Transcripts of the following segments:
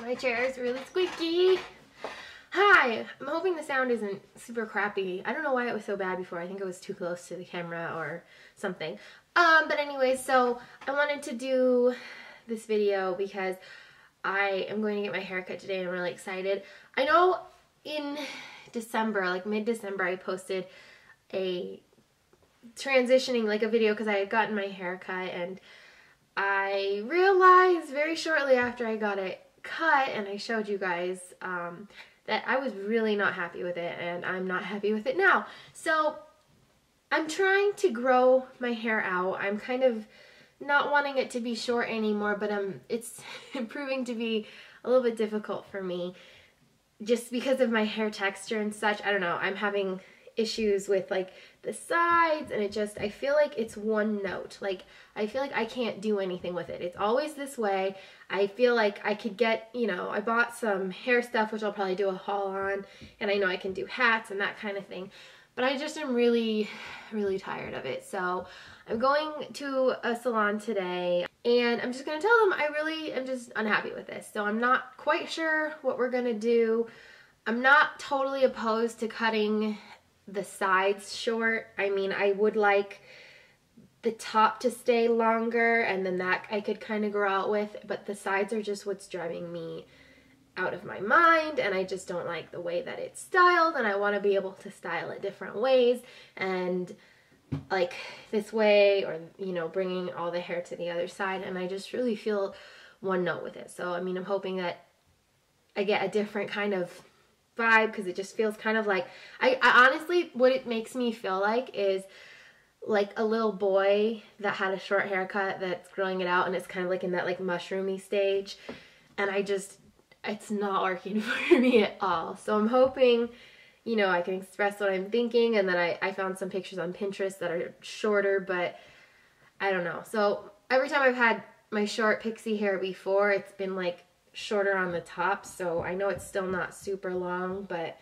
My chair is really squeaky. Hi, I'm hoping the sound isn't super crappy. I don't know why it was so bad before. I think it was too close to the camera or something. But anyway, so I wanted to do this video because I am going to get my hair cut today and I'm really excited. I know in December, like mid-December, I posted a transitioning, like a video because I had gotten my hair cut, and I realized very shortly after I got it cut and I showed you guys that I was really not happy with it, and I'm not happy with it now. So I'm trying to grow my hair out. I'm kind of not wanting it to be short anymore, but it's proving to be a little bit difficult for me just because of my hair texture and such. I don't know. I'm having issues with like the sides, and I feel like it's one note. Like I feel like I can't do anything with it. It's always this way. I feel like I could get, you know, I bought some hair stuff, which I'll probably do a haul on, and I know I can do hats and that kind of thing, but I just am really, really tired of it. So I'm going to a salon today, and I'm just going to tell them I really am just unhappy with this. So I'm not quite sure what we're going to do. I'm not totally opposed to cutting the sides short. I mean, I would like the top to stay longer, and then that I could kind of grow out with, but the sides are just what's driving me out of my mind, and I just don't like the way that it's styled, and I want to be able to style it different ways, and like this way, or, you know, bringing all the hair to the other side, and I just really feel one note with it. So I mean, I'm hoping that I get a different kind of vibe, because it just feels kind of like, I honestly, what it makes me feel like is like a little boy that had a short haircut that's growing it out, and it's kind of like in that like mushroomy stage, and it's not working for me at all. So I'm hoping, you know, I can express what I'm thinking, and then I found some pictures on Pinterest that are shorter, but I don't know. So every time I've had my short pixie hair before, it's been like shorter on the top, so I know it's still not super long, but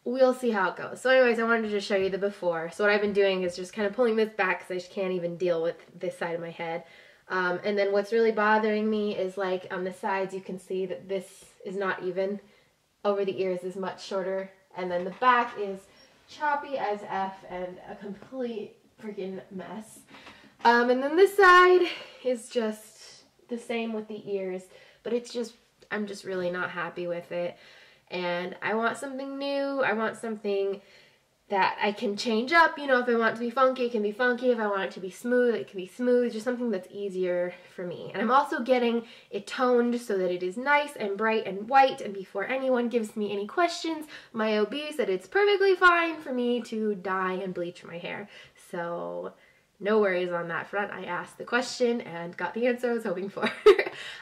we'll see how it goes. So anyways, I wanted to just show you the before. So what I've been doing is just kind of pulling this back because I just can't even deal with this side of my head. And then what's really bothering me is like on the sides, you can see that this is not even. Over the ears is much shorter, and then the back is choppy as F and a complete freaking mess. And then this side is just the same with the ears, but it's just, I'm just really not happy with it. And I want something new. I want something that I can change up. You know, if I want it to be funky, it can be funky. If I want it to be smooth, it can be smooth. Just something that's easier for me. And I'm also getting it toned so that it is nice and bright and white. And before anyone gives me any questions, my OB said it's perfectly fine for me to dye and bleach my hair. So no worries on that front. I asked the question and got the answer I was hoping for.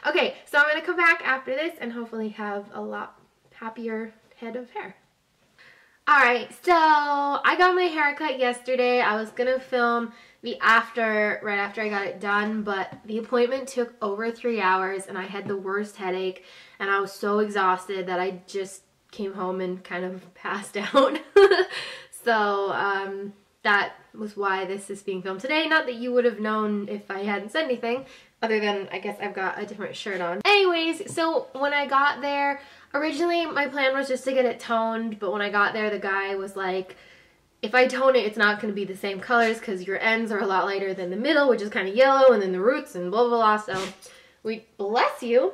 Okay, so I'm going to come back after this and hopefully have a lot happier head of hair. Alright, so I got my hair cut yesterday. I was going to film the after, right after I got it done, but the appointment took over 3 hours and I had the worst headache, and I was so exhausted that I just came home and kind of passed out. So that was why this is being filmed today. Not that you would have known if I hadn't said anything, other than I guess I've got a different shirt on. Anyways, so when I got there, originally my plan was just to get it toned, but when I got there, the guy was like, if I tone it, it's not going to be the same colors because your ends are a lot lighter than the middle, which is kind of yellow, and then the roots and blah, blah, blah. So we, bless you,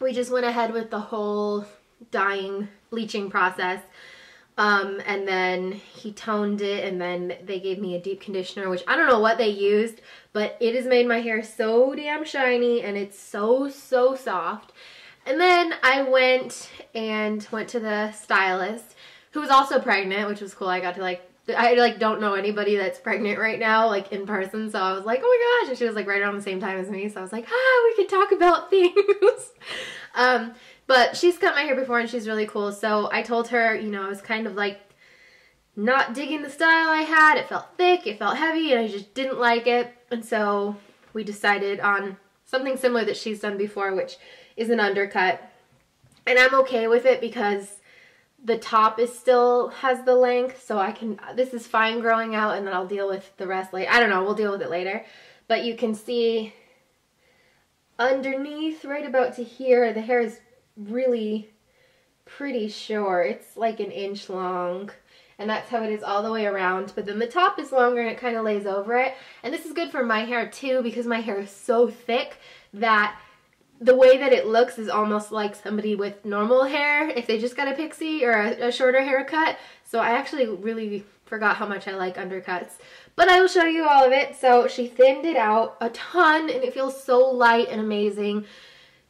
we just went ahead with the whole dyeing, bleaching process. And then he toned it, and then they gave me a deep conditioner, which I don't know what they used, but it has made my hair so damn shiny, and it's so, so soft. And then I went to the stylist, who was also pregnant, which was cool. I got to I don't know anybody that's pregnant right now, like in person, so I was like, oh my gosh, and she was like right around the same time as me, so I was like, we could talk about things. But she's cut my hair before, and she's really cool. So I told her, you know, I was kind of like not digging the style I had. It felt thick, it felt heavy, and I just didn't like it. And so we decided on something similar that she's done before, which is an undercut. And I'm okay with it because the top is still has the length, so I can, this is fine growing out, and then I'll deal with the rest later. I don't know, we'll deal with it later. But you can see underneath, right about to here, the hair is really pretty short. It's like an inch long, and that's how it is all the way around, but then the top is longer and it kind of lays over it. And this is good for my hair too, because my hair is so thick that the way that it looks is almost like somebody with normal hair if they just got a pixie or a shorter haircut. So I actually really forgot how much I like undercuts, but I will show you all of it. So she thinned it out a ton and it feels so light and amazing.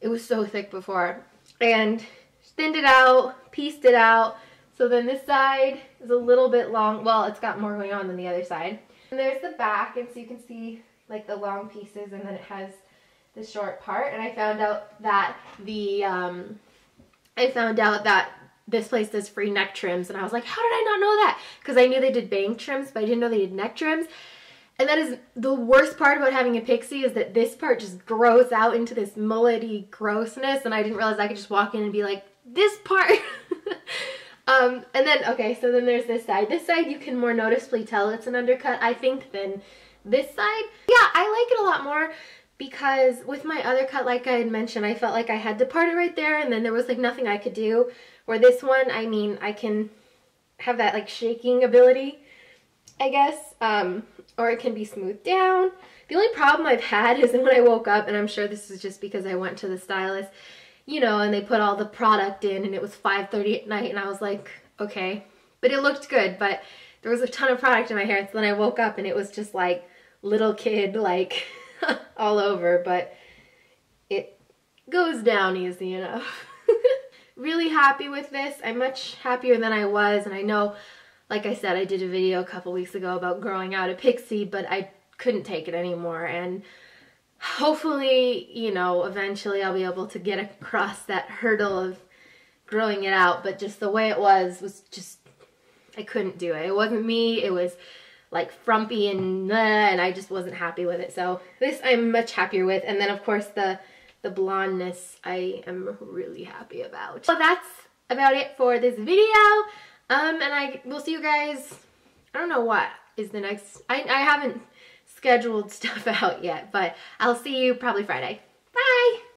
It was so thick before, and she thinned it out, pieced it out. So then this side is a little bit long. Well, it's got more going on than the other side. And there's the back, and so you can see like the long pieces, and then it has the short part. And I found out that this place does free neck trims, and I was like, how did I not know that? Because I knew they did bang trims, but I didn't know they did neck trims. And that is the worst part about having a pixie, is that this part just grows out into this mullety grossness, and I didn't realize I could just walk in and be like, this part. And then, okay, so then there's this side. This side you can more noticeably tell it's an undercut, I think, than this side. Yeah, I like it a lot more because with my other cut, like I had mentioned, I felt like I had to part it right there, and then there was like nothing I could do. Where this one, I mean, I can have that like shaking ability, I guess, or it can be smoothed down. The only problem I've had is when I woke up, and I'm sure this is just because I went to the stylist, you know, and they put all the product in, and it was 5:30 at night, and I was like, okay. But it looked good, but there was a ton of product in my hair, so then I woke up, and it was just like little kid, like, all over, but it goes down easy enough. Really happy with this. I'm much happier than I was, and I know, like I said, I did a video a couple weeks ago about growing out a pixie, but I couldn't take it anymore, and hopefully, you know, eventually I'll be able to get across that hurdle of growing it out, but just the way it was just, I couldn't do it. It wasn't me, it was like frumpy and I just wasn't happy with it. So this I'm much happier with, and then of course the blondness I am really happy about. So that's about it for this video, and I will see you guys, I don't know what is the next, I haven't scheduled stuff out yet, but I'll see you probably Friday. Bye!